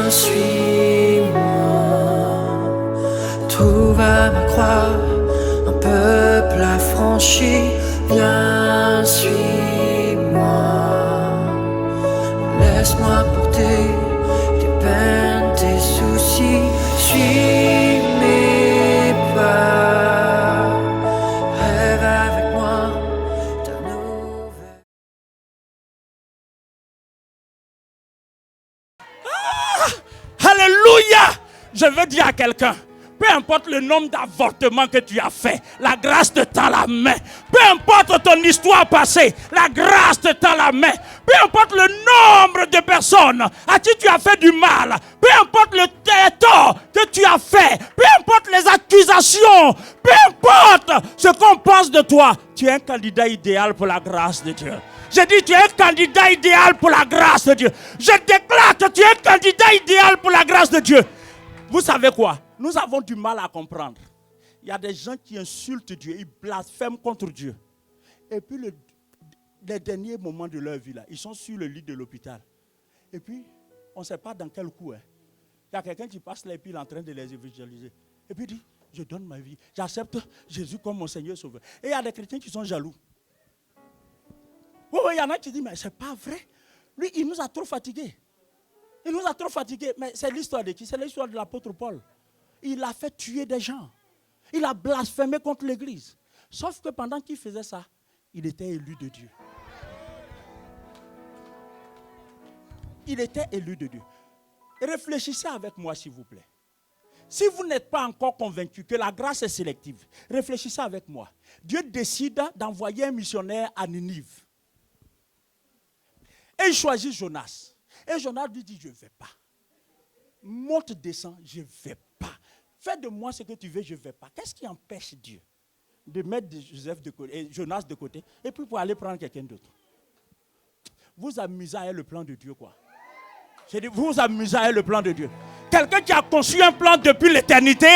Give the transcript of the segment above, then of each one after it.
suis-moi. Trouve à ma croix un peuple affranchi. Viens, suis-moi. Laisse-moi porter tes peines, tes soucis. Suis mes pas. Rêve avec moi ta nouvelle. Alléluia! Je veux dire à quelqu'un, peu importe le nombre d'avortements que tu as fait, la grâce te tend la main. Peu importe ton histoire passée, la grâce te tend la main. Peu importe le nombre de personnes à qui tu as fait du mal, peu importe le tort que tu as fait, peu importe les accusations, peu importe ce qu'on pense de toi, tu es un candidat idéal pour la grâce de Dieu. Je dis, tu es un candidat idéal pour la grâce de Dieu. Je déclare que tu es un candidat idéal pour la grâce de Dieu. Vous savez quoi? Nous avons du mal à comprendre. Il y a des gens qui insultent Dieu, ils blasphèment contre Dieu. Et puis, les derniers moments de leur vie, là, ils sont sur le lit de l'hôpital. Et puis, on ne sait pas dans quel coup. Il y a quelqu'un qui passe là et puis il est en train de les évangéliser. Et puis il dit, je donne ma vie. J'accepte Jésus comme mon Seigneur Sauveur. Et il y a des chrétiens qui sont jaloux. Oui, il y en a qui disent, mais c'est pas vrai. Lui, il nous a trop fatigués. Il nous a trop fatigués. Mais c'est l'histoire de qui? C'est l'histoire de l'apôtre Paul. Il a fait tuer des gens. Il a blasphémé contre l'église. Sauf que pendant qu'il faisait ça, il était élu de Dieu. Il était élu de Dieu. Réfléchissez avec moi, s'il vous plaît. Si vous n'êtes pas encore convaincu que la grâce est sélective, réfléchissez avec moi. Dieu décide d'envoyer un missionnaire à Ninive. Et il choisit Jonas. Et Jonas lui dit, je ne vais pas. Monte, descends, je ne vais pas. Fais de moi ce que tu veux, je ne vais pas. Qu'est-ce qui empêche Dieu de mettre Joseph de côté, et Jonas de côté, et puis pour aller prendre quelqu'un d'autre? Vous amusez à le plan de Dieu, quoi. J'ai dit, vous amusez à le plan de Dieu. Quelqu'un qui a conçu un plan depuis l'éternité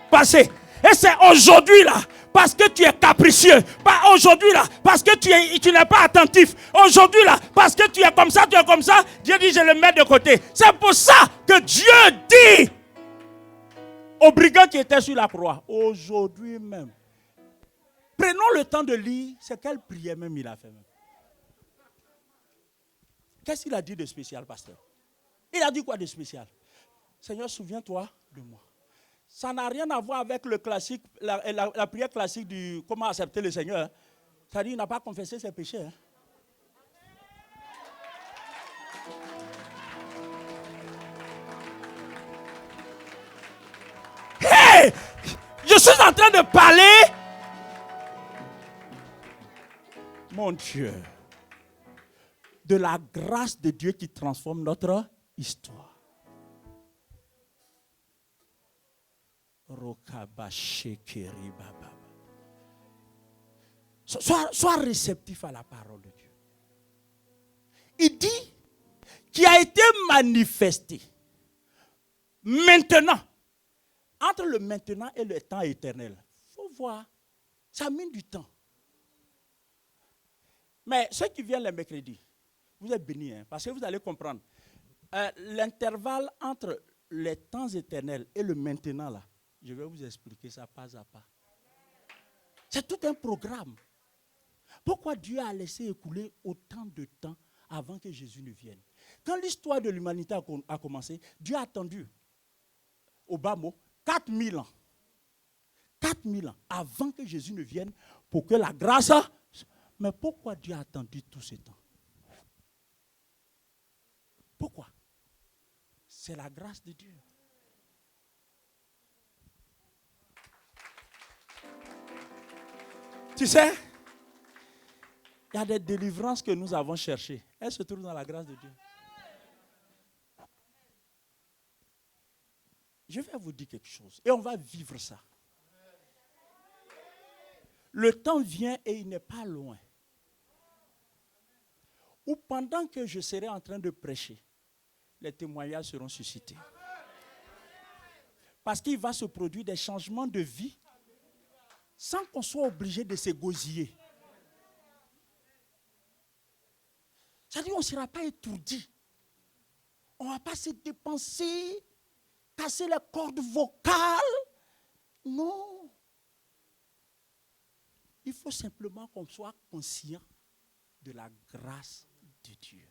passée. Et c'est aujourd'hui là, parce que tu es capricieux. Pas aujourd'hui là, parce que tu n'es pas attentif. Aujourd'hui là, parce que tu es comme ça, Dieu dit, je le mets de côté. C'est pour ça que Dieu dit aux brigands qui étaient sur la croix, aujourd'hui même. Prenons le temps de lire, c'est quelle prière même il a fait même. Qu'est-ce qu'il a dit de spécial, pasteur? Il a dit quoi de spécial? Seigneur, souviens-toi de moi. Ça n'a rien à voir avec le classique, la prière classique du comment accepter le Seigneur. Ça dit, il n'a pas confessé ses péchés. Hey! Je suis en train de parler. Mon Dieu. De la grâce de Dieu qui transforme notre histoire. Sois réceptif à la parole de Dieu. Il dit qu'il a été manifesté maintenant. Entre le maintenant et le temps éternel. Il faut voir. Ça mène du temps. Mais ceux qui viennent le mercredi, vous êtes bénis, parce que vous allez comprendre. L'intervalle entre les temps éternels et le maintenant, là, je vais vous expliquer ça pas à pas. C'est tout un programme. Pourquoi Dieu a laissé écouler autant de temps avant que Jésus ne vienne? Quand l'histoire de l'humanité a commencé, Dieu a attendu, au bas mot, 4000 ans. 4000 ans avant que Jésus ne vienne pour que la grâce... Mais pourquoi Dieu a attendu tout ce temps? Pourquoi? C'est la grâce de Dieu. Tu sais, il y a des délivrances que nous avons cherchées. Elles se trouvent dans la grâce de Dieu. Je vais vous dire quelque chose. Et on va vivre ça. Le temps vient et il n'est pas loin. Ou pendant que je serai en train de prêcher, les témoignages seront suscités. Parce qu'il va se produire des changements de vie sans qu'on soit obligé de s'égosiller. C'est-à-dire qu'on ne sera pas étourdi. On ne va pas se dépenser, casser les cordes vocales. Non. Il faut simplement qu'on soit conscient de la grâce de Dieu.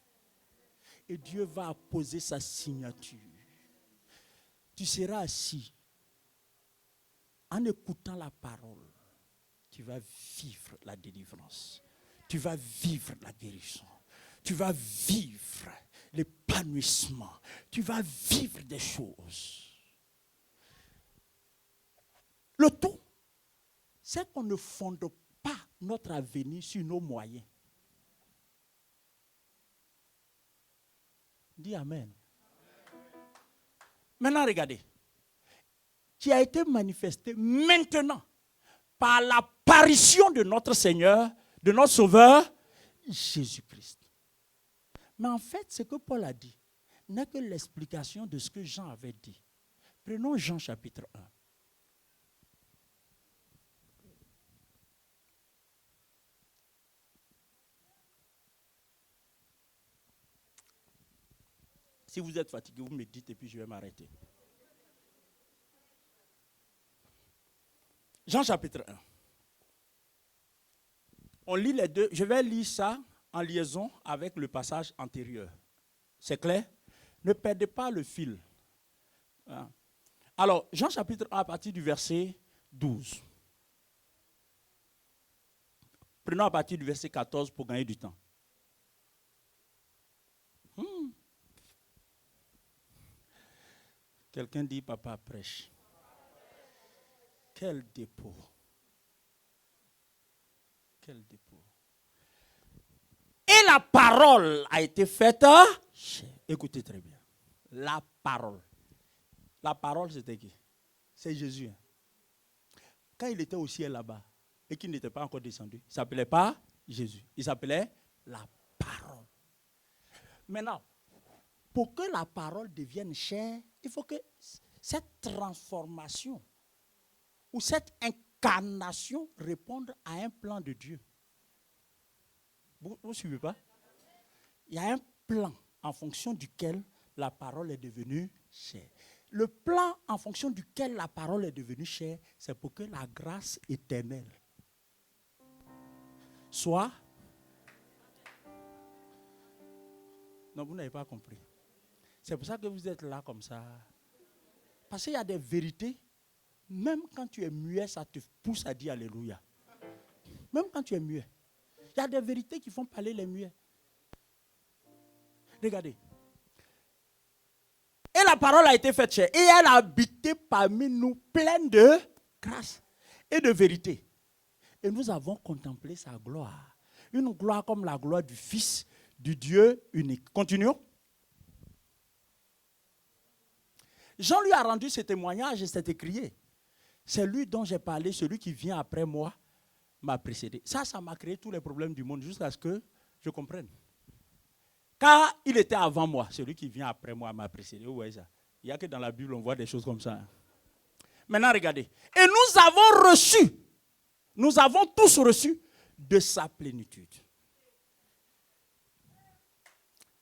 Et Dieu va poser sa signature. Tu seras assis. En écoutant la parole, tu vas vivre la délivrance. Tu vas vivre la guérison. Tu vas vivre l'épanouissement. Tu vas vivre des choses. Le tout, c'est qu'on ne fonde pas notre avenir sur nos moyens. Dis Amen. Maintenant, regardez. Qui a été manifesté maintenant par l'apparition de notre Seigneur, de notre Sauveur, Jésus-Christ. Mais en fait, ce que Paul a dit n'est que l'explication de ce que Jean avait dit. Prenons Jean chapitre 1. Si vous êtes fatigué, vous me dites et puis je vais m'arrêter. Jean chapitre 1. On lit les deux. Je vais lire ça en liaison avec le passage antérieur. C'est clair? Ne perdez pas le fil. Alors, Jean chapitre 1 à partir du verset 12. Prenons à partir du verset 14 pour gagner du temps. Quelqu'un dit, papa prêche. Quel dépôt. Quel dépôt. Et la parole a été faite. Écoutez très bien. La parole. La parole, c'était qui? C'est Jésus. Quand il était au ciel là-bas et qu'il n'était pas encore descendu, il ne s'appelait pas Jésus. Il s'appelait la parole. Maintenant, pour que la parole devienne chair, il faut que cette transformation ou cette incarnation réponde à un plan de Dieu. Vous ne suivez pas? Il y a un plan en fonction duquel la parole est devenue chair. Le plan en fonction duquel la parole est devenue chair, c'est pour que la grâce éternelle soit... Non, vous n'avez pas compris. C'est pour ça que vous êtes là comme ça. Parce qu'il y a des vérités, même quand tu es muet, ça te pousse à dire Alléluia. Même quand tu es muet. Il y a des vérités qui font parler les muets. Regardez. Et la parole a été faite chair. Et elle a habité parmi nous pleine de grâce et de vérité. Et nous avons contemplé sa gloire. Une gloire comme la gloire du Fils du Dieu unique. Continuons. Jean lui a rendu ce témoignage et s'est écrié. C'est lui dont j'ai parlé, celui qui vient après moi m'a précédé. Ça m'a créé tous les problèmes du monde jusqu'à ce que je comprenne. Car il était avant moi, celui qui vient après moi m'a précédé. Vous voyez ça? Il n'y a que dans la Bible on voit des choses comme ça. Maintenant regardez. Et nous avons tous reçu de sa plénitude.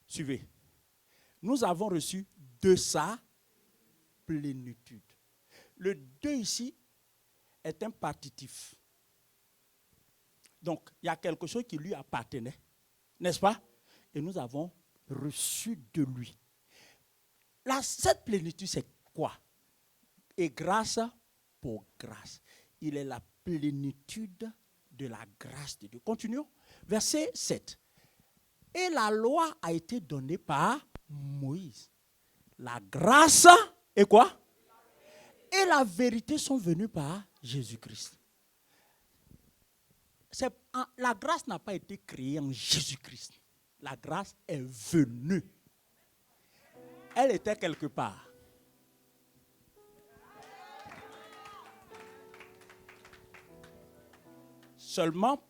Suivez. Nous avons reçu de sa plénitude. Le 2 ici est un partitif. Donc, il y a quelque chose qui lui appartenait, n'est-ce pas? Et nous avons reçu de lui. Là, cette plénitude, c'est quoi? Et grâce pour grâce. Il est la plénitude de la grâce de Dieu. Continuons. Verset 7. Et la loi a été donnée par Moïse. La grâce et quoi? Et la vérité sont venues par Jésus-Christ. La grâce n'a pas été créée en Jésus-Christ. La grâce est venue. Elle était quelque part. Seulement,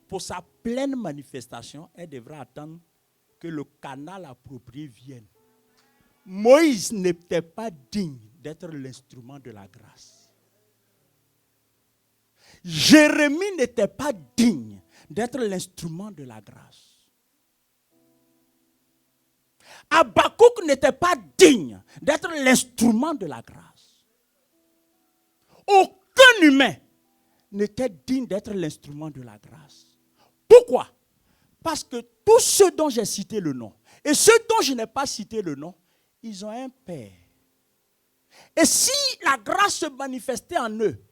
pour sa pleine manifestation, elle devra attendre que le canal approprié vienne. Moïse n'était pas digne d'être l'instrument de la grâce. Jérémie n'était pas digne d'être l'instrument de la grâce. Habakkuk n'était pas digne d'être l'instrument de la grâce. Aucun humain n'était digne d'être l'instrument de la grâce. Pourquoi? Parce que tous ceux dont j'ai cité le nom et ceux dont je n'ai pas cité le nom, ils ont un père. Et si la grâce se manifestait en eux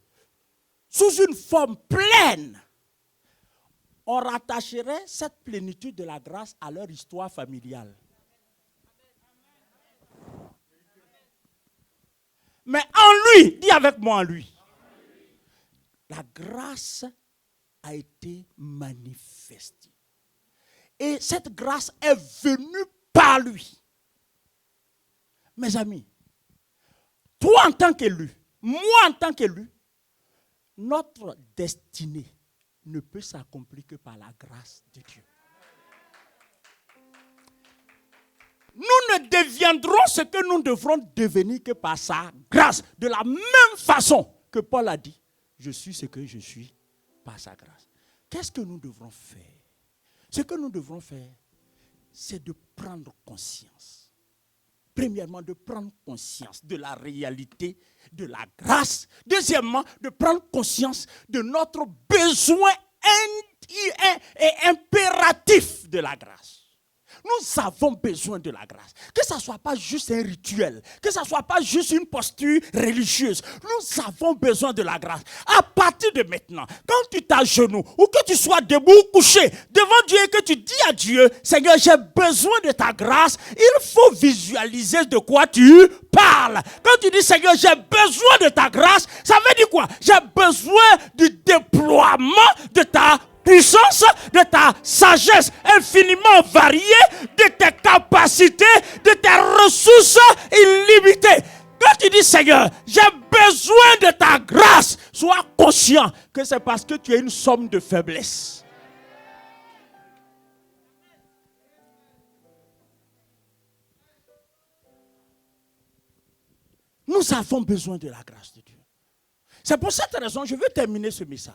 sous une forme pleine, on rattacherait cette plénitude de la grâce à leur histoire familiale. Mais en lui, dis avec moi en lui, la grâce a été manifestée. Et cette grâce est venue par lui. Mes amis, toi en tant qu'élu, moi en tant qu'élu, notre destinée ne peut s'accomplir que par la grâce de Dieu. Nous ne deviendrons ce que nous devrons devenir que par sa grâce. De la même façon que Paul a dit, je suis ce que je suis par sa grâce. Qu'est-ce que nous devrons faire? Ce que nous devrons faire, c'est de prendre conscience. Premièrement, de prendre conscience de la réalité de la grâce. Deuxièmement, de prendre conscience de notre besoin impératif de la grâce. Nous avons besoin de la grâce. Que ça ne soit pas juste un rituel, que ça ne soit pas juste une posture religieuse. Nous avons besoin de la grâce. À partir de maintenant, quand tu t'agenouilles ou que tu sois debout ou couché devant Dieu et que tu dis à Dieu, Seigneur, j'ai besoin de ta grâce, il faut visualiser de quoi tu parles. Quand tu dis, Seigneur, j'ai besoin de ta grâce, ça veut dire quoi? J'ai besoin du déploiement de ta puissance, de ta sagesse infiniment variée, de tes capacités, de tes ressources illimitées. Quand tu dis, Seigneur, j'ai besoin de ta grâce, sois conscient que c'est parce que tu as une somme de faiblesse. Nous avons besoin de la grâce de Dieu. C'est pour cette raison que je veux terminer ce message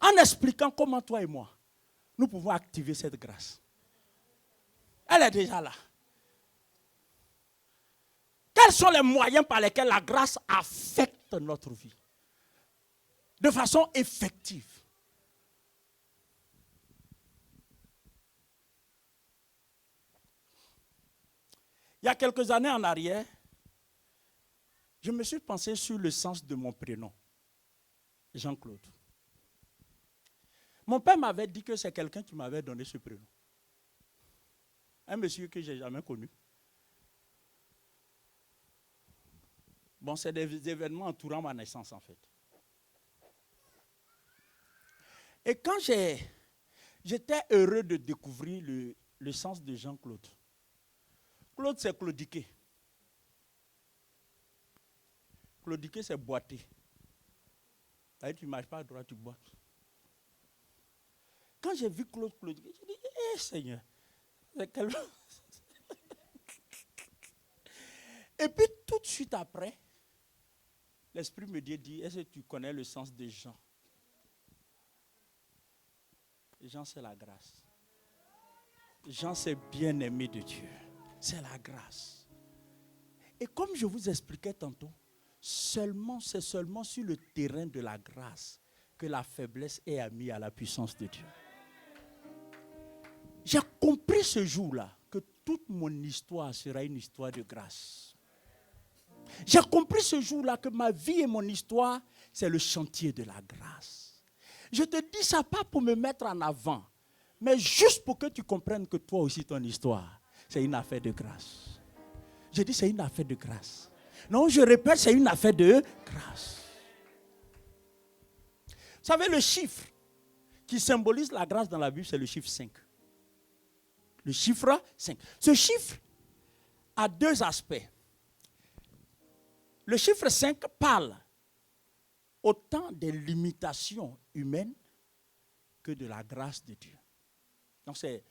en expliquant comment toi et moi, nous pouvons activer cette grâce. Elle est déjà là. Quels sont les moyens par lesquels la grâce affecte notre vie? De façon effective. Il y a quelques années en arrière, je me suis pensé sur le sens de mon prénom, Jean-Claude. Mon père m'avait dit que c'est quelqu'un qui m'avait donné ce prénom. Un monsieur que je n'ai jamais connu. Bon, c'est des événements entourant ma naissance en fait. Et quand j'étais heureux de découvrir le sens de Jean-Claude. Claude, c'est claudiquer. Claudiquer, c'est boiter. Tu ne marches pas à droite, tu boites. Quand j'ai vu Claude claudiquer, j'ai dit, Seigneur, c'est quel... Et puis tout de suite après, l'Esprit me dit, est-ce que tu connais le sens de Jean? Jean, c'est la grâce. Jean, c'est bien-aimé de Dieu. C'est la grâce. Et comme je vous expliquais tantôt, c'est seulement sur le terrain de la grâce que la faiblesse est amie à la puissance de Dieu. J'ai compris ce jour-là que toute mon histoire sera une histoire de grâce. J'ai compris ce jour-là que ma vie et mon histoire, c'est le chantier de la grâce. Je te dis ça pas pour me mettre en avant, mais juste pour que tu comprennes que toi aussi, ton histoire, c'est une affaire de grâce. Je dis c'est une affaire de grâce. Non, je répète, c'est une affaire de grâce. Vous savez, le chiffre qui symbolise la grâce dans la Bible, c'est le chiffre 5. Le chiffre 5. Ce chiffre a deux aspects. Le chiffre 5 parle autant des limitations humaines que de la grâce de Dieu. Donc c'est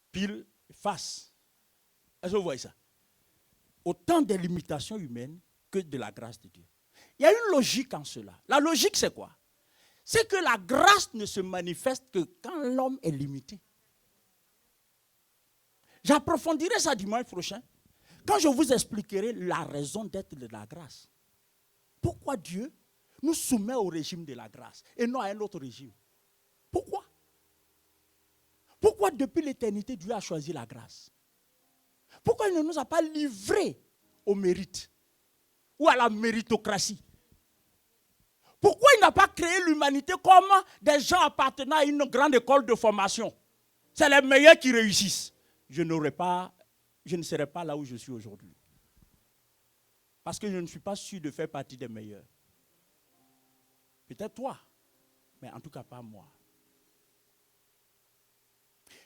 pile face. Est-ce que vous voyez ça? Autant des limitations humaines que de la grâce de Dieu. Il y a une logique en cela. La logique, c'est quoi? C'est que la grâce ne se manifeste que quand l'homme est limité. J'approfondirai ça dimanche prochain. Quand je vous expliquerai la raison d'être de la grâce, pourquoi Dieu nous soumet au régime de la grâce et non à un autre régime? Pourquoi? Pourquoi depuis l'éternité Dieu a choisi la grâce? Pourquoi il ne nous a pas livrés au mérite ou à la méritocratie? Pourquoi il n'a pas créé l'humanité comme des gens appartenant à une grande école de formation? C'est les meilleurs qui réussissent. Je ne serais pas là où je suis aujourd'hui. Parce que je ne suis pas sûr de faire partie des meilleurs. Peut-être toi, mais en tout cas pas moi.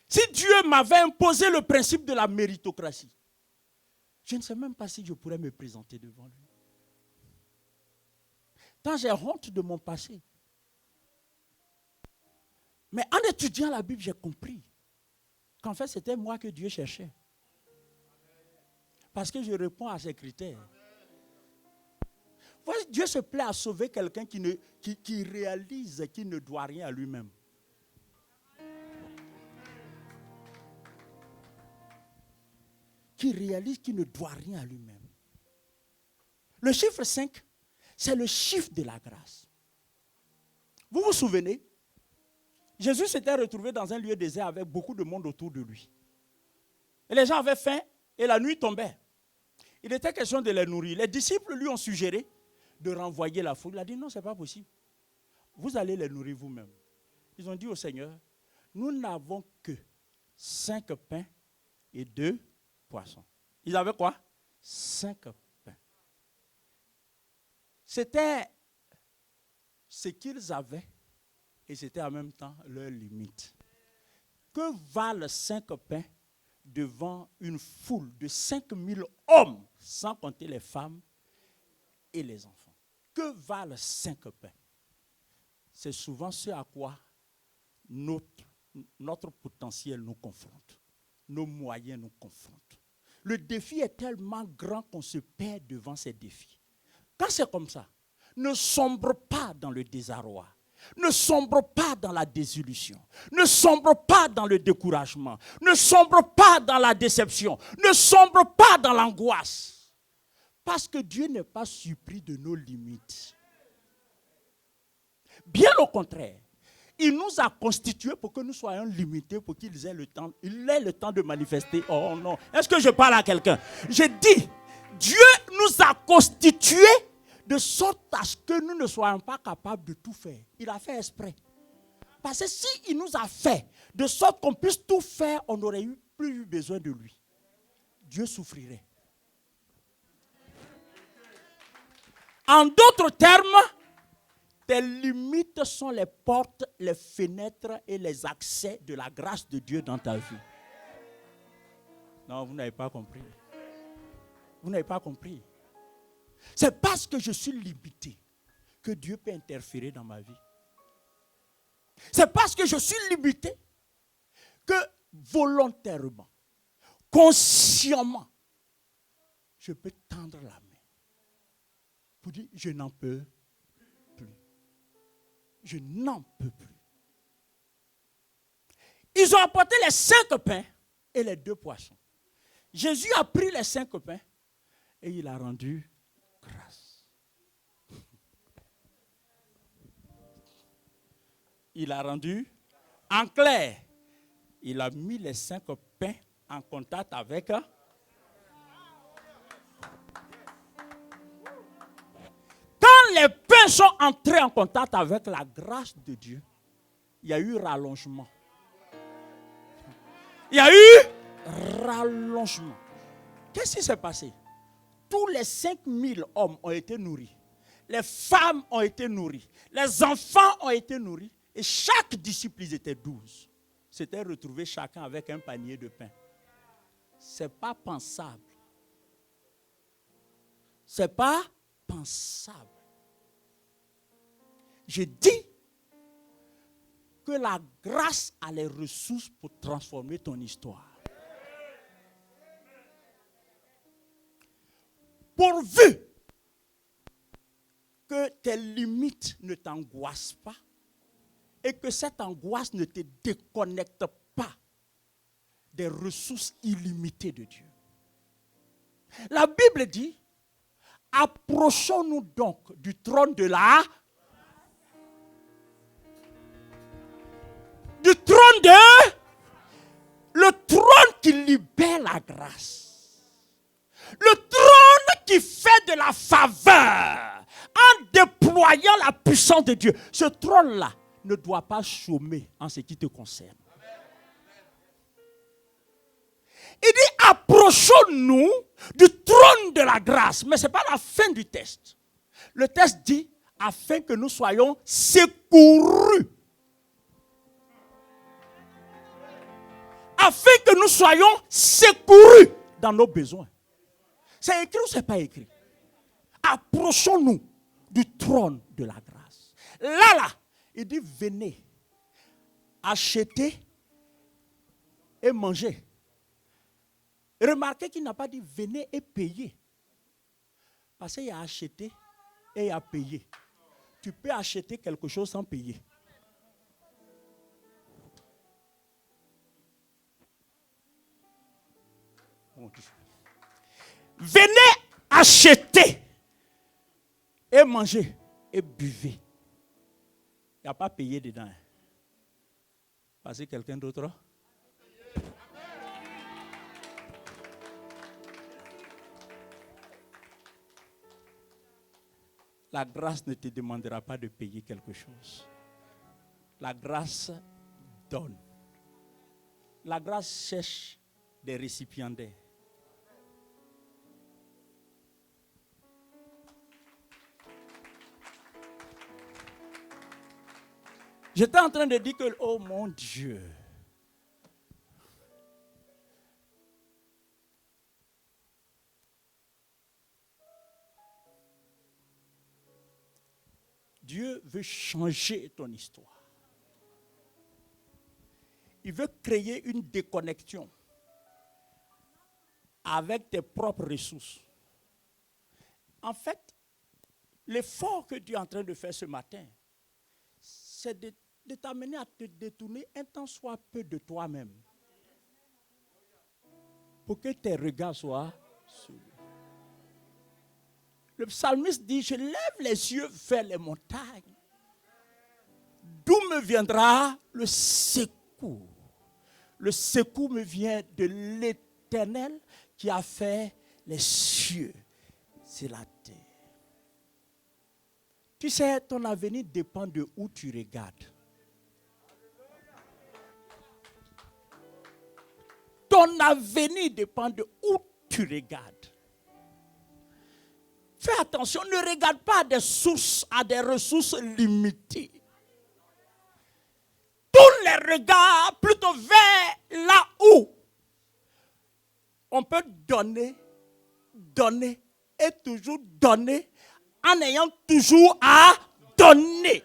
Si Dieu m'avait imposé le principe de la méritocratie, je ne sais même pas si je pourrais me présenter devant lui. Tant j'ai honte de mon passé. Mais en étudiant la Bible, j'ai compris qu'en fait, c'était moi que Dieu cherchait. Parce que je réponds à ses critères. Voyez, Dieu se plaît à sauver quelqu'un qui réalise qu'il ne doit rien à lui-même. Qui réalise qu'il ne doit rien à lui-même. Le chiffre 5, c'est le chiffre de la grâce. Vous vous souvenez? Jésus s'était retrouvé dans un lieu désert avec beaucoup de monde autour de lui. Et les gens avaient faim et la nuit tombait. Il était question de les nourrir. Les disciples lui ont suggéré de renvoyer la foule. Il a dit non, ce n'est pas possible. Vous allez les nourrir vous-même. Ils ont dit au Seigneur, nous n'avons que 5 pains et 2 poissons. Ils avaient quoi? 5 pains. C'était ce qu'ils avaient et c'était en même temps leur limite. Que valent 5 pains devant une foule de 5000 hommes, sans compter les femmes et les enfants? Que valent 5 pains? C'est souvent ce à quoi notre potentiel nous confronte. Nos moyens nous confrontent. Le défi est tellement grand qu'on se perd devant ces défis. Quand c'est comme ça, ne sombre pas dans le désarroi. Ne sombre pas dans la désillusion. Ne sombre pas dans le découragement. Ne sombre pas dans la déception. Ne sombre pas dans l'angoisse. Parce que Dieu n'est pas surpris de nos limites. Bien au contraire, il nous a constitués pour que nous soyons limités, pour qu'il ait le temps de manifester. Oh non, est-ce que je parle à quelqu'un? J'ai dit, Dieu nous a constitués de sorte à ce que nous ne soyons pas capables de tout faire. Il a fait exprès. Parce que s'il nous a fait de sorte qu'on puisse tout faire, on n'aurait plus eu besoin de lui. Dieu souffrirait. En d'autres termes, tes limites sont les portes, les fenêtres et les accès de la grâce de Dieu dans ta vie. Non, vous n'avez pas compris. Vous n'avez pas compris. C'est parce que je suis limité que Dieu peut interférer dans ma vie. C'est parce que je suis limité que volontairement, consciemment, je peux tendre la main pour dire je n'en peux plus. Je n'en peux plus. Ils ont apporté les 5 pains et les 2 poissons. Jésus a pris les 5 pains et il a rendu grâce. Il a rendu en clair. Il a mis les 5 pains en contact avec. Quand les pains sont entrés en contact avec la grâce de Dieu, il y a eu rallongement. Il y a eu rallongement. Qu'est-ce qui s'est passé? Tous les 5000 hommes ont été nourris. Les femmes ont été nourries. Les enfants ont été nourris. Et chaque disciple, ils étaient 12. S'étaient retrouvés chacun avec un panier de pain. Ce n'est pas pensable. Ce n'est pas pensable. Je dis que la grâce a les ressources pour transformer ton histoire. Pourvu que tes limites ne t'angoissent pas et que cette angoisse ne te déconnecte pas des ressources illimitées de Dieu. La Bible dit, approchons-nous donc du trône de la... Du trône de... Le trône qui libère la grâce. Le trône qui fait de la faveur en déployant la puissance de Dieu. Ce trône-là ne doit pas chômer en ce qui te concerne. Il dit, approchons-nous du trône de la grâce. Mais ce n'est pas la fin du texte. Le texte dit, afin que nous soyons secourus. Afin que nous soyons secourus dans nos besoins. C'est écrit ou ce n'est pas écrit? Approchons-nous du trône de la grâce. Là, il dit, venez, achetez et mangez. Remarquez qu'il n'a pas dit venez et payez. Parce qu'il y a acheté et il y a payé. Tu peux acheter quelque chose sans payer. Venez acheter et manger et buvez. Il n'y a pas payé dedans. Parce que quelqu'un d'autre. La grâce ne te demandera pas de payer quelque chose. La grâce donne. La grâce cherche des récipiendaires. J'étais en train de dire que, oh mon Dieu, Dieu veut changer ton histoire. Il veut créer une déconnexion avec tes propres ressources. En fait, l'effort que Dieu est en train de faire ce matin, c'est de t'amener à te détourner un tant soit peu de toi-même. Pour que tes regards soient sur lui. Le psalmiste dit, je lève les yeux vers les montagnes. D'où me viendra le secours? Le secours me vient de l'Éternel qui a fait les cieux et la terre. Tu sais, ton avenir dépend de où tu regardes. Ton avenir dépend de où tu regardes. Fais attention, ne regarde pas à des ressources limitées. Tous les regards plutôt vers là où on peut donner et toujours donner en ayant toujours à donner.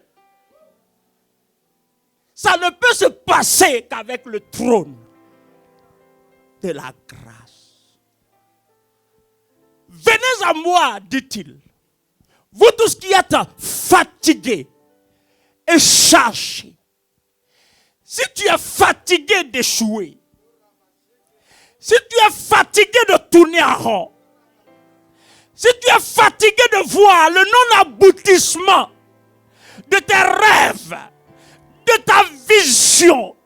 Ça ne peut se passer qu'avec le trône de la grâce. Venez à moi, dit-il, vous tous qui êtes fatigués et chargés. Si tu es fatigué d'échouer, si tu es fatigué de tourner en rond, si tu es fatigué de voir le non-aboutissement de tes rêves, de ta vision,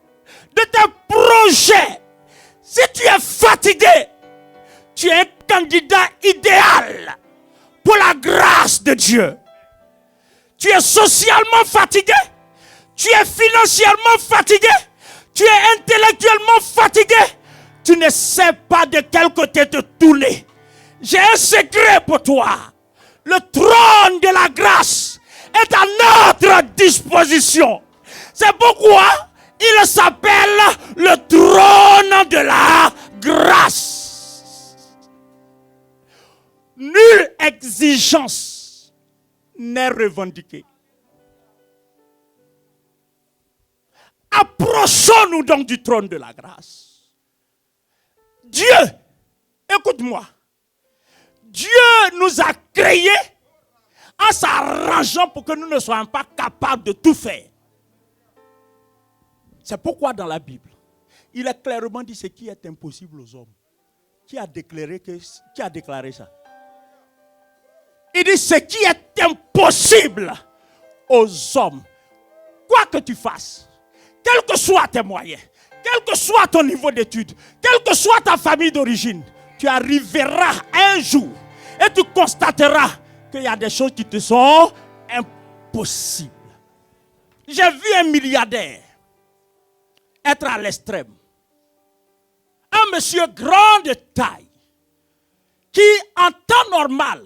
de tes projets, si tu es fatigué, tu es un candidat idéal pour la grâce de Dieu. Tu es socialement fatigué, tu es financièrement fatigué, tu es intellectuellement fatigué, tu ne sais pas de quel côté te tourner. J'ai un secret pour toi. Le trône de la grâce est à notre disposition. C'est pourquoi il s'appelle le trône de la grâce. Nulle exigence n'est revendiquée. Approchons-nous donc du trône de la grâce. Dieu, écoute-moi. Dieu nous a créés en s'arrangeant pour que nous ne soyons pas capables de tout faire. C'est pourquoi dans la Bible, il est clairement dit ce qui est impossible aux hommes Qui a déclaré ça? Il dit ce qui est impossible aux hommes, quoi que tu fasses, quels que soient tes moyens, quel que soit ton niveau d'études, quelle que soit ta famille d'origine, tu arriveras un jour et tu constateras qu'il y a des choses qui te sont impossibles. J'ai vu un milliardaire être à l'extrême. Un monsieur grand de taille qui, en temps normal,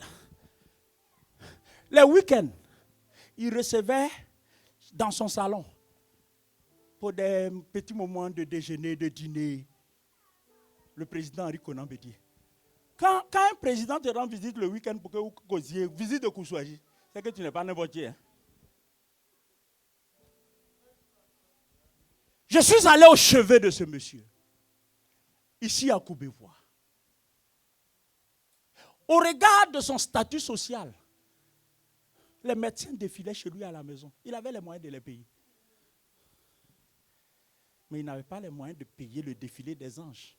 les week-ends, il recevait dans son salon pour des petits moments de déjeuner, de dîner, le président Henri Konan Bédié. Quand un président te rend visite le week-end pour que vous causiez, visite de Kousouaji, c'est que tu n'es pas n'importe qui. Hein? Je suis allé au chevet de ce monsieur, ici à Courbevoie. Au regard de son statut social, les médecins défilaient chez lui à la maison. Il avait les moyens de les payer. Mais il n'avait pas les moyens de payer le défilé des anges.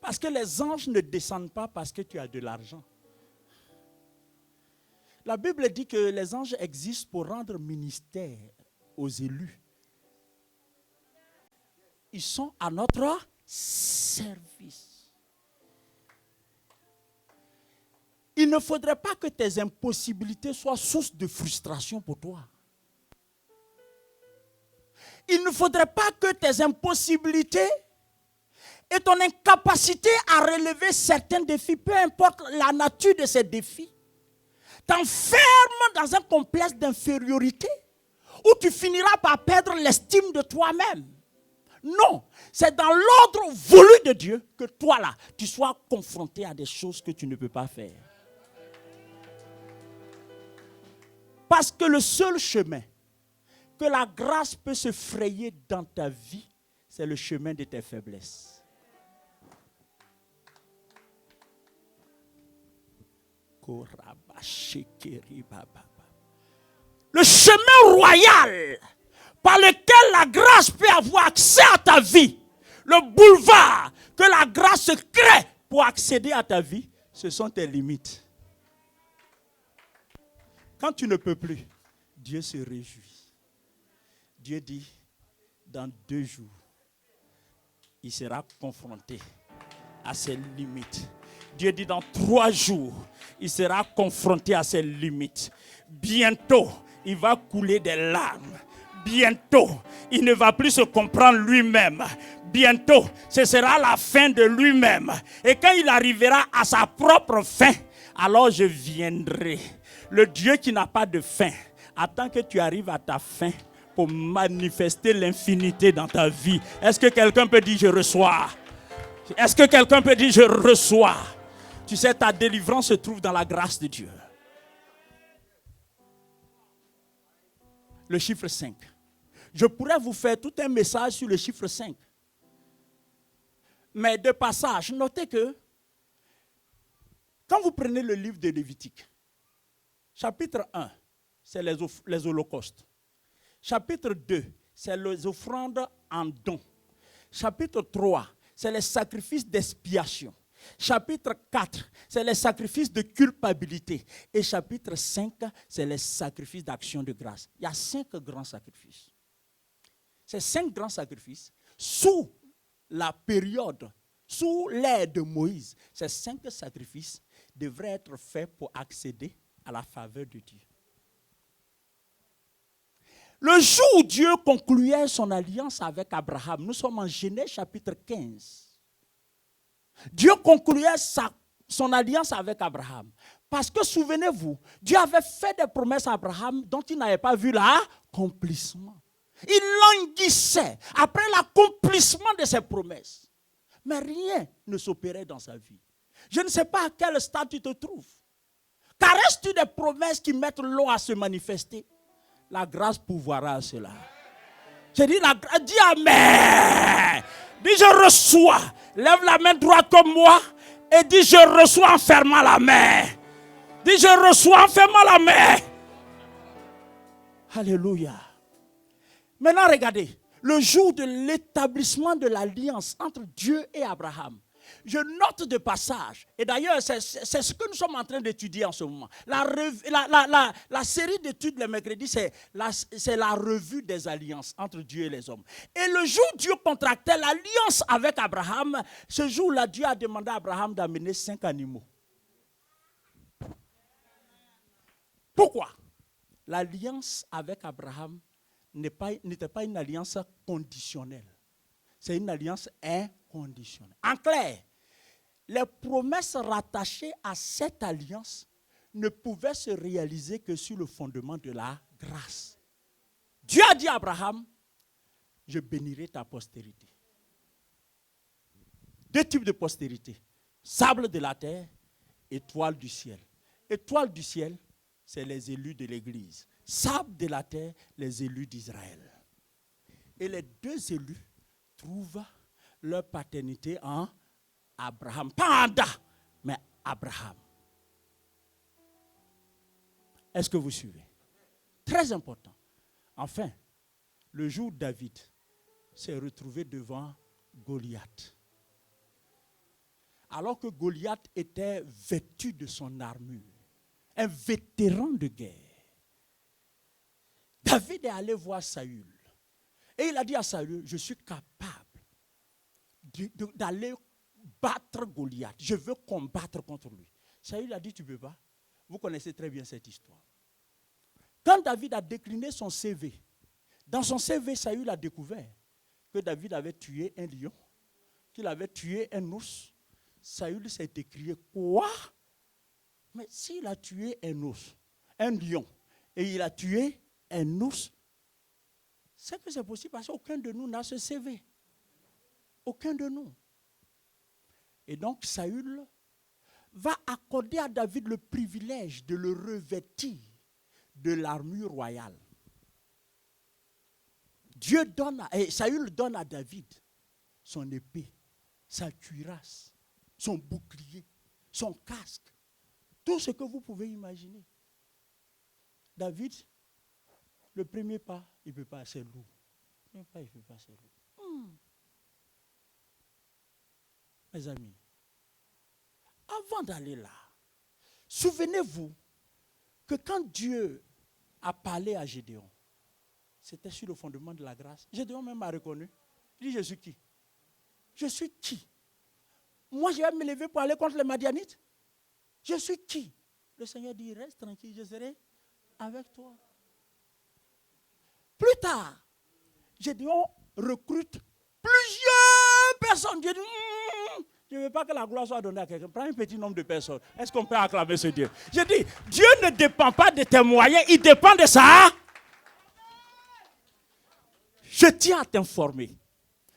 Parce que les anges ne descendent pas parce que tu as de l'argent. La Bible dit que les anges existent pour rendre ministère aux élus. Ils sont à notre service. Il ne faudrait pas que tes impossibilités soient source de frustration pour toi. Il ne faudrait pas que tes impossibilités et ton incapacité à relever certains défis, peu importe la nature de ces défis, t'enferment dans un complexe d'infériorité où tu finiras par perdre l'estime de toi-même. Non, c'est dans l'ordre voulu de Dieu que toi là, tu sois confronté à des choses que tu ne peux pas faire. Parce que le seul chemin que la grâce peut se frayer dans ta vie, c'est le chemin de tes faiblesses. Le chemin royal par lequel la grâce peut avoir accès à ta vie, le boulevard que la grâce se crée pour accéder à ta vie, ce sont tes limites. Quand tu ne peux plus, Dieu se réjouit. Dieu dit, dans 2 jours, il sera confronté à ses limites. Dieu dit, dans 3 jours, il sera confronté à ses limites. Bientôt, il va couler des larmes. Bientôt, il ne va plus se comprendre lui-même. Bientôt, ce sera la fin de lui-même. Et quand il arrivera à sa propre fin, alors je viendrai. Le Dieu qui n'a pas de fin attend que tu arrives à ta fin pour manifester l'infinité dans ta vie. Est-ce que quelqu'un peut dire je reçois? Est-ce que quelqu'un peut dire je reçois? Tu sais, ta délivrance se trouve dans la grâce de Dieu. Le chiffre 5. Je pourrais vous faire tout un message sur le chiffre 5. Mais de passage, notez que quand vous prenez le livre de Lévitique, chapitre 1, c'est les holocaustes. Chapitre 2, c'est les offrandes en dons. Chapitre 3, c'est les sacrifices d'expiation. Chapitre 4, c'est les sacrifices de culpabilité. Et chapitre 5, c'est les sacrifices d'action de grâce. Il y a 5 grands sacrifices. Ces 5 grands sacrifices, sous la période, sous l'ère de Moïse, ces 5 sacrifices devraient être faits pour accéder à la faveur de Dieu. Le jour où Dieu concluait son alliance avec Abraham, nous sommes en Genèse chapitre 15. Dieu concluait son alliance avec Abraham. Parce que souvenez-vous, Dieu avait fait des promesses à Abraham dont il n'avait pas vu l'accomplissement. Il languissait après l'accomplissement de ses promesses. Mais rien ne s'opérait dans sa vie. Je ne sais pas à quel stade tu te trouves. Car restes-tu des promesses qui mettent long à se manifester? La grâce pourvoira à cela. J'ai dit, dis Amen. Dis je reçois. Lève la main droite comme moi et dis je reçois en fermant la main. Dis je reçois en fermant la main. Alléluia. Maintenant, regardez. Le jour de l'établissement de l'alliance entre Dieu et Abraham. Je note de passage. Et d'ailleurs, c'est ce que nous sommes en train d'étudier en ce moment. La série d'études le mercredi, c'est la revue des alliances entre Dieu et les hommes. Et le jour où Dieu contractait l'alliance avec Abraham, ce jour-là, Dieu a demandé à Abraham d'amener 5 animaux. Pourquoi? L'alliance avec Abraham n'était pas une alliance conditionnelle. C'est une alliance inconditionnelle. En clair, les promesses rattachées à cette alliance ne pouvaient se réaliser que sur le fondement de la grâce. Dieu a dit à Abraham, je bénirai ta postérité. 2 types de postérité. Sable de la terre, étoile du ciel. Étoile du ciel, c'est les élus de l'Église. Sable de la terre, les élus d'Israël. Et les 2 élus trouvent leur paternité en Abraham. Pas Ada, mais Abraham. Est-ce que vous suivez? Très important. Enfin, le jour où David s'est retrouvé devant Goliath. Alors que Goliath était vêtu de son armure, un vétéran de guerre, David est allé voir Saül. Et il a dit à Saül, je suis capable d'aller battre Goliath. Je veux combattre contre lui. Saül a dit, tu ne peux pas. Vous connaissez très bien cette histoire. Quand David a décliné son CV, dans son CV, Saül a découvert que David avait tué un lion, qu'il avait tué un ours. Saül s'est écrié, quoi? Mais s'il a tué un ours, un lion, et il a tué un ours, c'est que c'est possible parce qu'aucun de nous n'a ce CV. Aucun de nous. Et donc Saül va accorder à David le privilège de le revêtir de l'armure royale. Saül donne à David son épée, sa cuirasse, son bouclier, son casque, tout ce que vous pouvez imaginer. David, le premier pas, il ne peut pas, c'est lourd. Le premier pas, il ne peut pas, c'est lourd. Mes amis, avant d'aller là, souvenez-vous que quand Dieu a parlé à Gédéon, c'était sur le fondement de la grâce. Gédéon même a reconnu. Il dit, je suis qui? Je suis qui? Moi, je vais me lever pour aller contre les Madianites? Je suis qui? Le Seigneur dit, reste tranquille, je serai avec toi. Plus tard, Gédéon recrute plusieurs personnes. Dieu dit, je ne veux pas que la gloire soit donnée à quelqu'un. Prends un petit nombre de personnes. Est-ce qu'on peut acclamer ce Dieu? Je dis, Dieu ne dépend pas de tes moyens, il dépend de ça. Je tiens à t'informer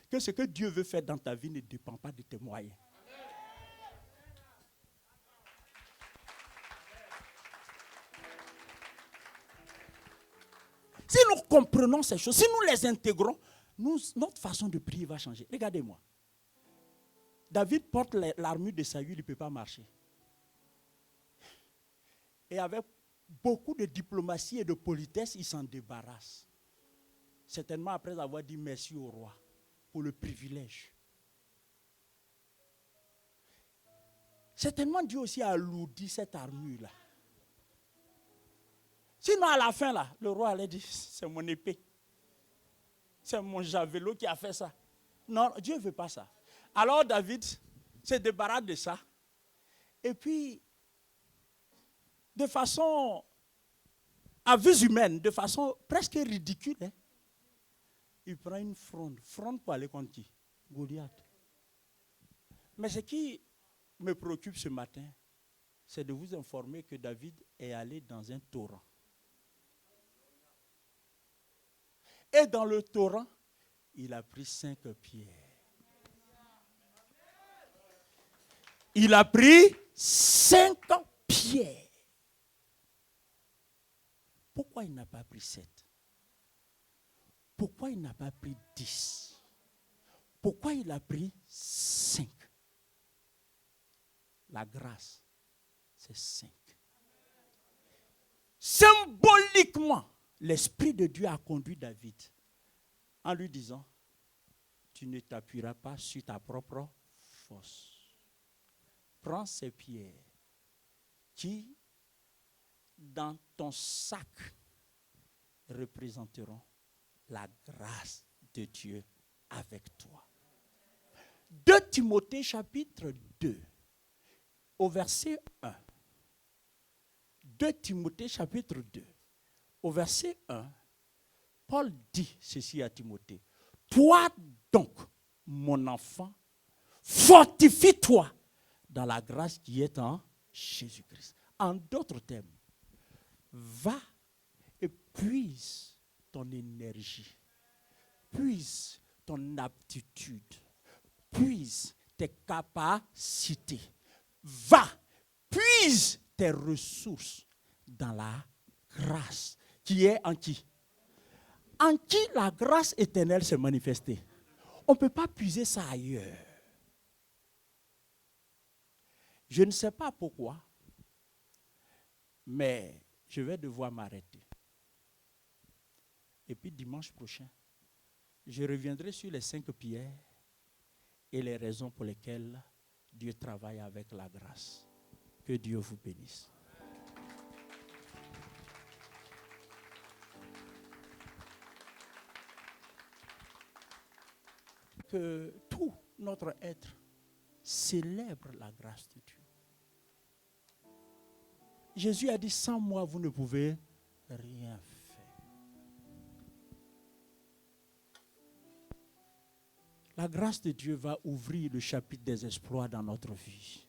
que ce que Dieu veut faire dans ta vie ne dépend pas de tes moyens. Si nous comprenons ces choses, si nous les intégrons, notre façon de prier va changer. Regardez-moi. David porte l'armure de Saül, il ne peut pas marcher. Et avec beaucoup de diplomatie et de politesse, il s'en débarrasse. Certainement après avoir dit merci au roi pour le privilège. Certainement Dieu aussi a alourdi cette armure-là. Sinon à la fin, là, le roi allait dire, c'est mon épée. C'est mon javelot qui a fait ça. Non, Dieu ne veut pas ça. Alors David se débarrasse de ça. Et puis, de façon, à vue humaine, de façon presque ridicule, il prend une fronde. Fronde pour aller contre qui? Goliath. Mais ce qui me préoccupe ce matin, c'est de vous informer que David est allé dans un torrent. Et dans le torrent, il a pris 5 pierres. Il a pris 5 pierres. Pourquoi il n'a pas pris 7? Pourquoi il n'a pas pris 10? Pourquoi il a pris 5? La grâce, c'est 5. Symboliquement, l'Esprit de Dieu a conduit David en lui disant, tu ne t'appuieras pas sur ta propre force. Prends ces pierres qui, dans ton sac, représenteront la grâce de Dieu avec toi. 2 Timothée chapitre 2, au verset 1. 2 Timothée chapitre 2, au verset 1, Paul dit ceci à Timothée. Toi donc, mon enfant, fortifie-toi dans la grâce qui est en Jésus-Christ. En d'autres termes, va et puise ton énergie, puise ton aptitude, puise tes capacités. Va, puise tes ressources dans la grâce qui est en qui? En qui la grâce éternelle s'est manifestée. On ne peut pas puiser ça ailleurs. Je ne sais pas pourquoi, mais je vais devoir m'arrêter. Et puis dimanche prochain, je reviendrai sur les 5 pierres et les raisons pour lesquelles Dieu travaille avec la grâce. Que Dieu vous bénisse. Que tout notre être célèbre la grâce de Dieu. Jésus a dit, sans moi, vous ne pouvez rien faire. La grâce de Dieu va ouvrir le chapitre des exploits dans notre vie.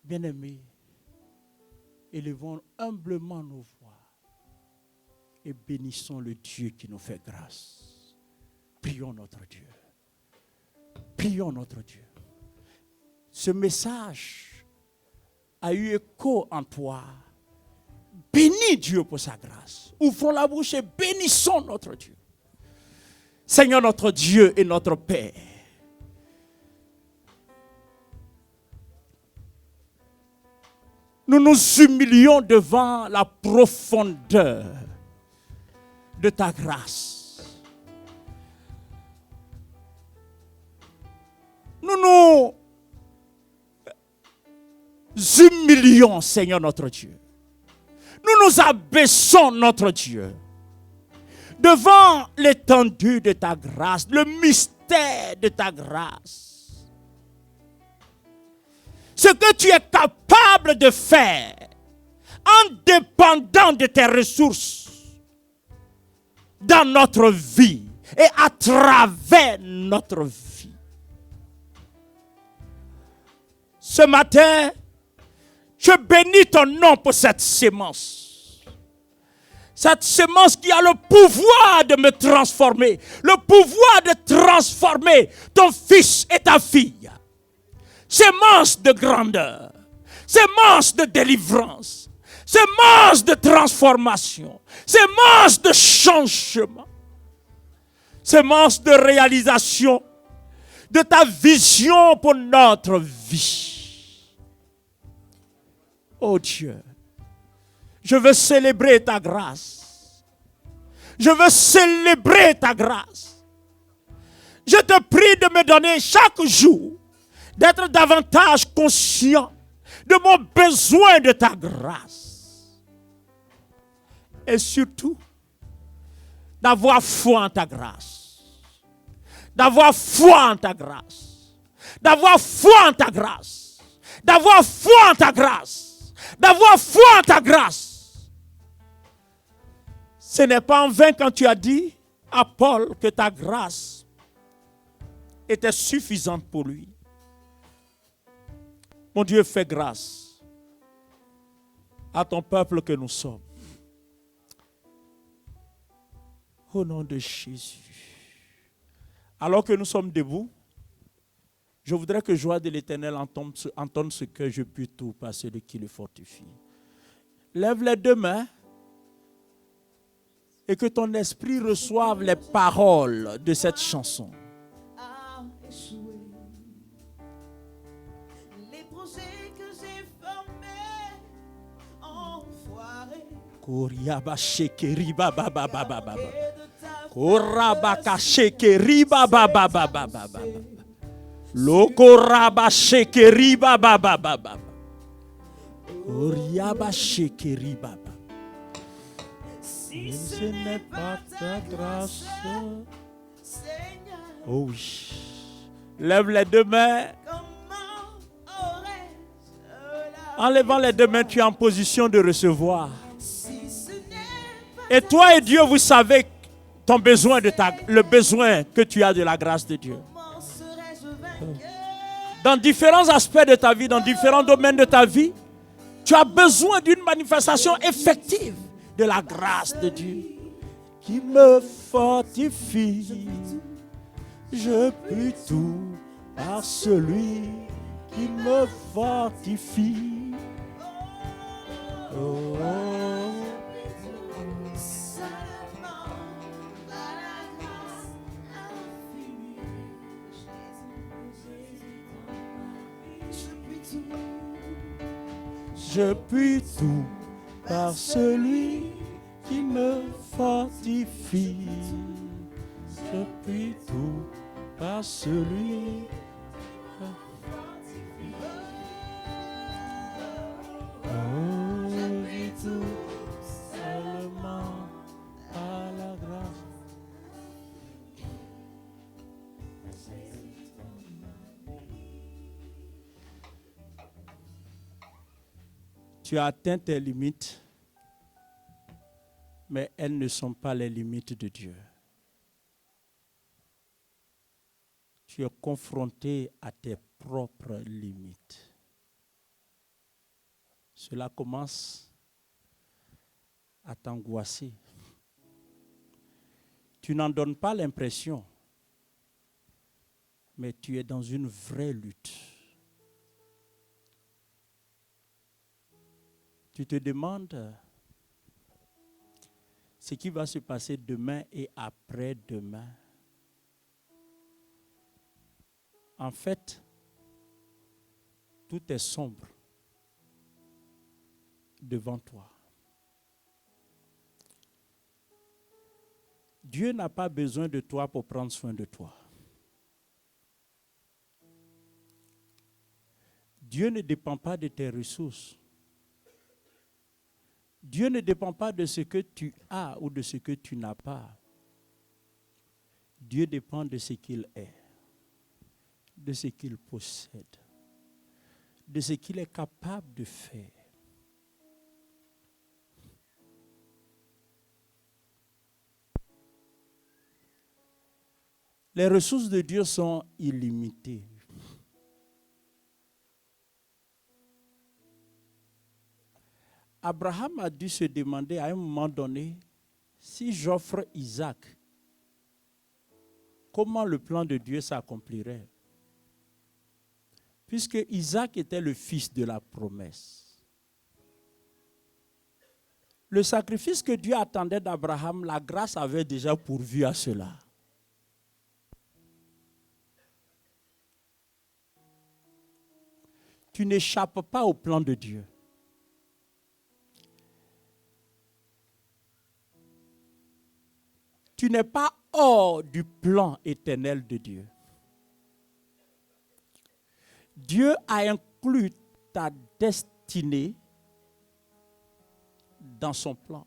Bien-aimés, élevons humblement nos voix et bénissons le Dieu qui nous fait grâce. Prions notre Dieu. Prions notre Dieu. Ce message a eu écho en toi. Bénis Dieu pour sa grâce. Ouvrons la bouche et bénissons notre Dieu. Seigneur notre Dieu et notre Père, nous nous humilions devant la profondeur de ta grâce. Nous nous humilions, Seigneur notre Dieu. Nous nous abaissons, notre Dieu, devant l'étendue de ta grâce, le mystère de ta grâce. Ce que tu es capable de faire en dépendant de tes ressources dans notre vie et à travers notre vie. Ce matin, je bénis ton nom pour cette sémence. Cette sémence qui a le pouvoir de me transformer, le pouvoir de transformer ton fils et ta fille. Sémence de grandeur, sémence de délivrance, sémence de transformation, sémence de changement, sémence de réalisation de ta vision pour notre vie. Oh Dieu, je veux célébrer ta grâce. Je veux célébrer ta grâce. Je te prie de me donner chaque jour d'être davantage conscient de mon besoin de ta grâce. Et surtout, d'avoir foi en ta grâce. D'avoir foi en ta grâce. D'avoir foi en ta grâce. D'avoir foi en ta grâce. D'avoir foi en ta grâce. Ce n'est pas en vain quand tu as dit à Paul que ta grâce était suffisante pour lui. Mon Dieu, fais grâce à ton peuple que nous sommes. Au nom de Jésus. Alors que nous sommes debout, je voudrais que joie de l'Éternel entende ce que je puis tout par celui qui le fortifie. Lève les 2 mains et que ton esprit reçoive les paroles de cette chanson. Les projets que j'ai formés en foi Koriaba shekeri baba baba baba. Korabaka shekeri baba baba baba. Lokoraba shekeri baba baba baba. Koriaba shekeri baba. Si ce n'est pas ta grâce. Oh oui. Lève les deux mains. En levant les deux mains, tu es en position de recevoir. Et toi et Dieu, vous savez ton besoin le besoin que tu as de la grâce de Dieu. Dans différents aspects de ta vie, dans différents domaines de ta vie, tu as besoin d'une manifestation effective de la grâce de Dieu qui me fortifie. Je puis tout par celui qui me fortifie. Oh. Je puis tout par celui qui me fortifie. Je puis tout par celui qui me fortifie. Oh, je vis tout seulement par la grâce. Tu as atteint tes limites, mais elles ne sont pas les limites de Dieu. Tu es confronté à tes propres limites. Cela commence à t'angoisser. Tu n'en donnes pas l'impression, mais tu es dans une vraie lutte. Tu te demandes ce qui va se passer demain et après-demain. En fait, tout est sombre devant toi. Dieu n'a pas besoin de toi pour prendre soin de toi. Dieu ne dépend pas de tes ressources. Dieu ne dépend pas de ce que tu as ou de ce que tu n'as pas. Dieu dépend de ce qu'il est, de ce qu'il possède, de ce qu'il est capable de faire. Les ressources de Dieu sont illimitées. Abraham a dû se demander à un moment donné, si j'offre Isaac, comment le plan de Dieu s'accomplirait? Puisque Isaac était le fils de la promesse. Le sacrifice que Dieu attendait d'Abraham, la grâce avait déjà pourvu à cela. Tu n'échappes pas au plan de Dieu. Tu n'es pas hors du plan éternel de Dieu. Dieu a inclus ta destinée dans son plan.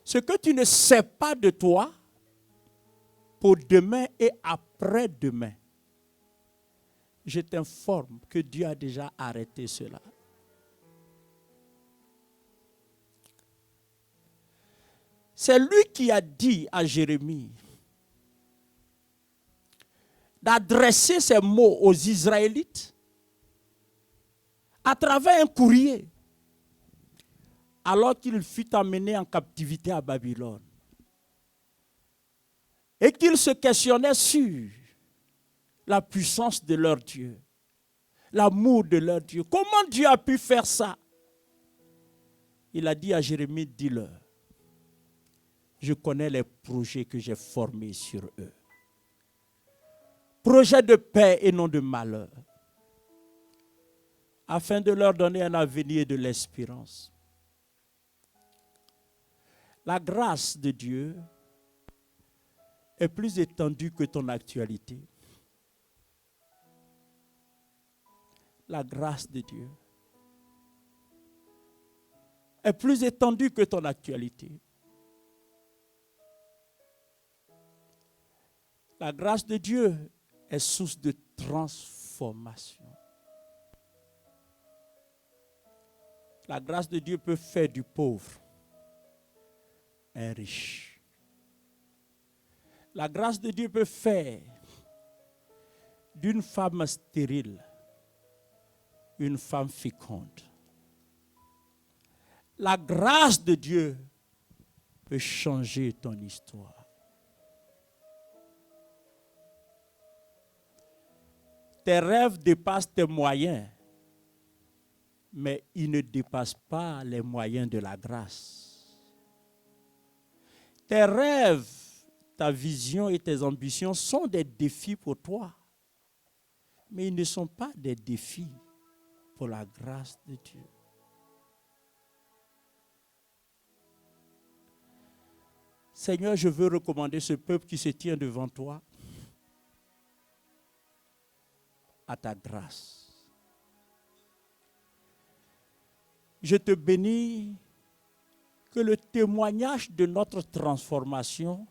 Ce que tu ne sais pas de toi, pour demain et après-demain, je t'informe que Dieu a déjà arrêté cela. C'est lui qui a dit à Jérémie d'adresser ces mots aux Israélites à travers un courrier, alors qu'il fut emmené en captivité à Babylone. Et qu'ils se questionnaient sur la puissance de leur Dieu, l'amour de leur Dieu. Comment Dieu a pu faire ça? Il a dit à Jérémie, dis-leur, je connais les projets que j'ai formés sur eux. Projets de paix et non de malheur, afin de leur donner un avenir et de l'espérance. La grâce de Dieu est plus étendue que ton actualité. La grâce de Dieu est plus étendue que ton actualité. La grâce de Dieu est source de transformation. La grâce de Dieu peut faire du pauvre un riche. La grâce de Dieu peut faire d'une femme stérile une femme féconde. La grâce de Dieu peut changer ton histoire. Tes rêves dépassent tes moyens, mais ils ne dépassent pas les moyens de la grâce. Tes rêves, ta vision et tes ambitions sont des défis pour toi, mais ils ne sont pas des défis pour la grâce de Dieu. Seigneur, je veux recommander ce peuple qui se tient devant toi à ta grâce. Je te bénis que le témoignage de notre transformation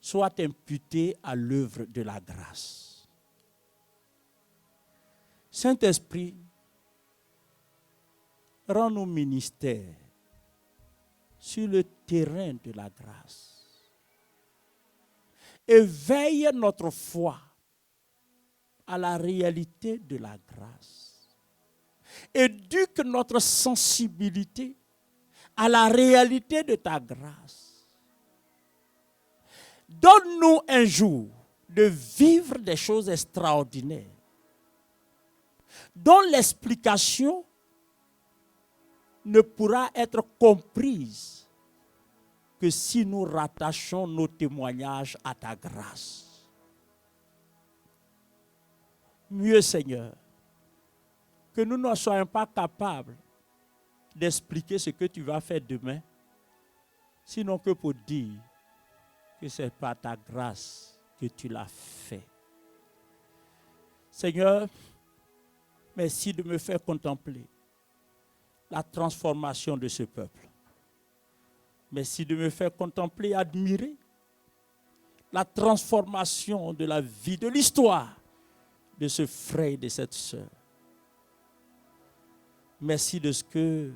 soit imputé à l'œuvre de la grâce. Saint-Esprit, rends-nous ministères sur le terrain de la grâce. Éveille notre foi à la réalité de la grâce. Éduque notre sensibilité à la réalité de ta grâce. Donne-nous un jour de vivre des choses extraordinaires dont l'explication ne pourra être comprise que si nous rattachons nos témoignages à ta grâce. Mieux, Seigneur, que nous ne soyons pas capables d'expliquer ce que tu vas faire demain, sinon que pour dire que c'est par ta grâce que tu l'as fait. Seigneur, merci de me faire contempler la transformation de ce peuple. Merci de me faire contempler, admirer la transformation de la vie, de l'histoire de ce frère et de cette sœur. Merci de ce que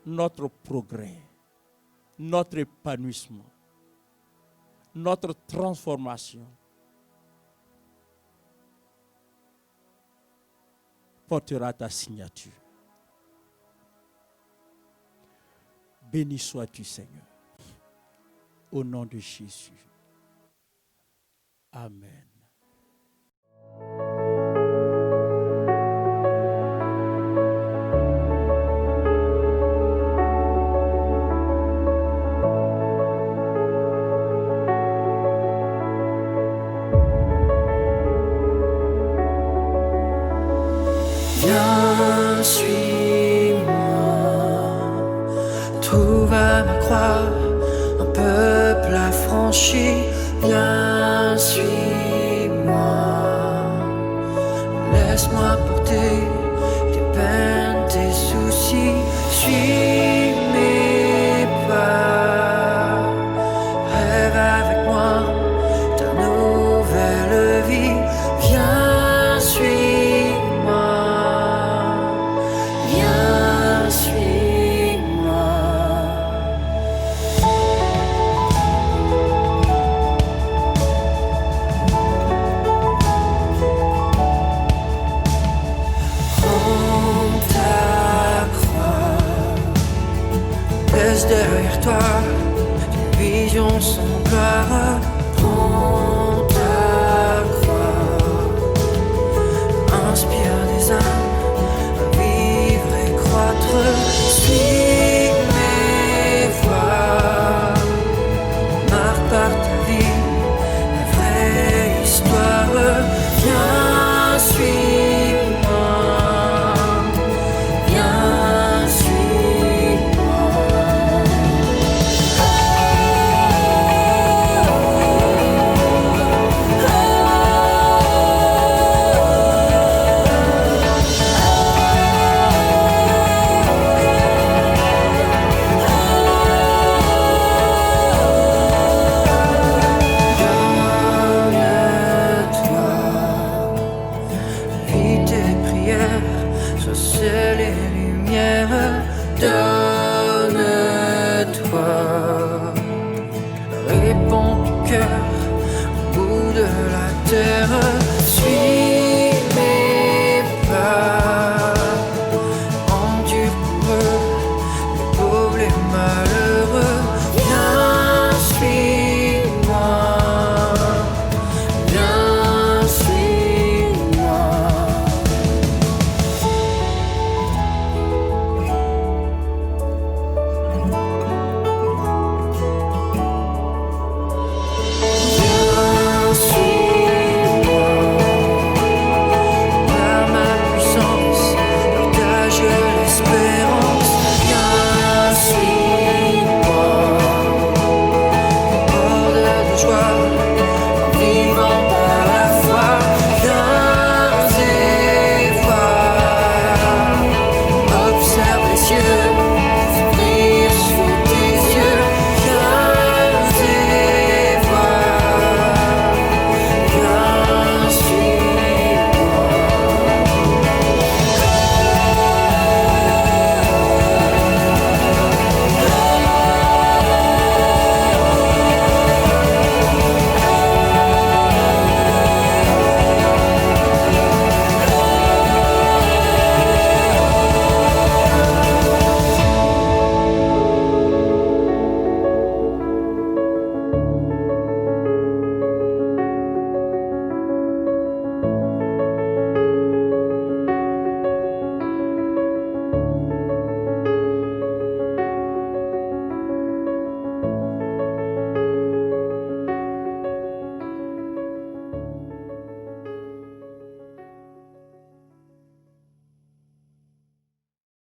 notre progrès, notre épanouissement, notre transformation portera ta signature. Béni sois-tu, Seigneur, au nom de Jésus. Amen. Viens, suis-moi, trouve à ma croix un peuple affranchi. Viens, suis-moi, laisse-moi porter tes peines, tes soucis. Suis mes pas, rêve avec moi ta nouvelle vie. Viens, suis-moi. Derrière toi, tes visions sans gloire.